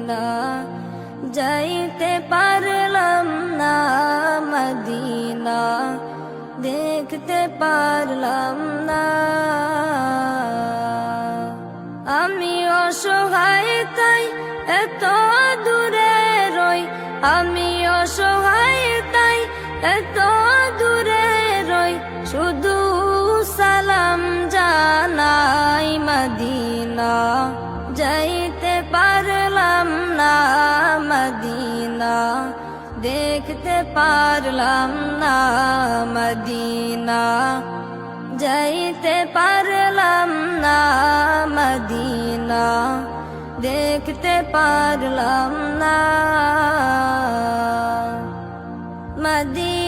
Medina যাইতে পারলাম না মদিনা দেখতে পারলাম না আমি অসহায় তাই এত দূরে রই আমি অসহায় তাই এত দূরে রই শুধু সালাম জানাই মদিনা যাইতে পারলাম না মদিনা দেখতে পারলাম না মদিনা যাইতে পারলাম না মদিনা দেখতে পারলাম না মদিনা